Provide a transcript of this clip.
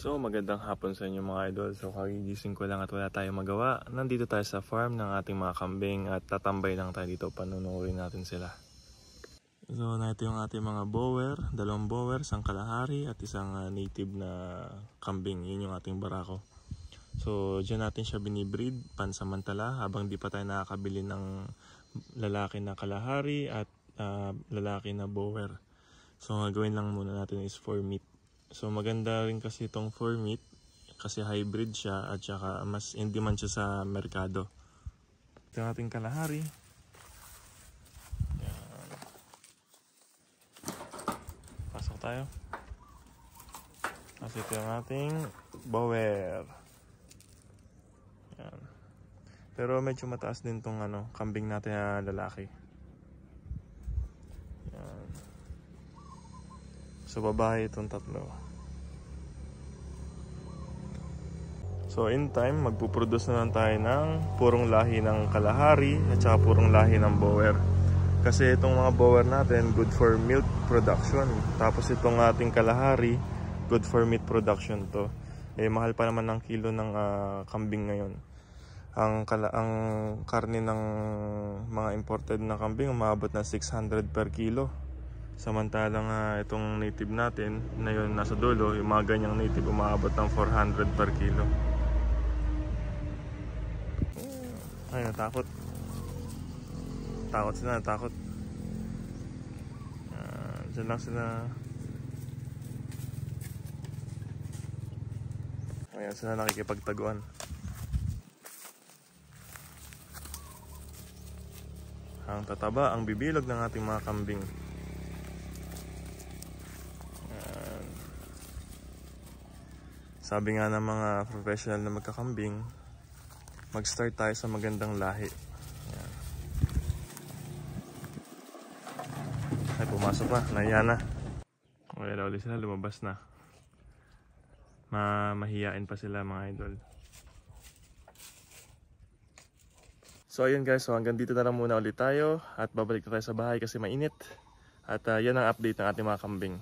So magandang hapon sa inyo mga idol. So kagigising ko lang at wala tayong magawa. Nandito tayo sa farm ng ating mga kambing at tatambay lang tayo dito, panunurin natin sila. So ito yung ating mga bower, dalawang bower, isang kalahari at isang native na kambing. Yun yung ating barako. So dyan natin siya binibreed pansamantala habang di pa tayo nakakabili ng lalaki na kalahari at lalaki na bower. So ang gagawin lang muna natin is for meat. So maganda rin kasi itong for meat kasi hybrid siya at saka mas in demand siya sa merkado. Ito yung ating kalahari. Yan. Pasok tayo. Kasi ito yung ating bower. Yan. Pero medyo mataas din tong kambing natin na lalaki. Yan. So babae itong tatlo. So in time, magpuproduce na lang tayo ng purong lahi ng kalahari at saka purong lahi ng bower. Kasi itong mga bower natin, good for milk production. Tapos itong ating kalahari, good for meat production to. Eh mahal pa naman ng kilo ng kambing ngayon. Ang karne ng mga imported na kambing umabot na 600 per kilo. Samantalang itong native natin na yun nasa dulo, yung mga ganyang native umabot ng 400 per kilo. Ay, natakot. Takot sila, natakot. Diyan lang sila. Ayan sila nakikipagtaguan. Ang tataba, ang bibilog ng ating mga kambing. Ayan. Sabi nga ng mga professional na magkakambing, mag-start tayo sa magandang lahi. Ayan. Ay, pumasok na. Nahiya na. Okay, ulit sila. Lumabas na. Mahiyain pa sila mga idol. So ayun guys, so hanggang dito na lang muna ulit tayo. At babalik na tayo sa bahay kasi mainit. At yan ang update ng ating mga kambing.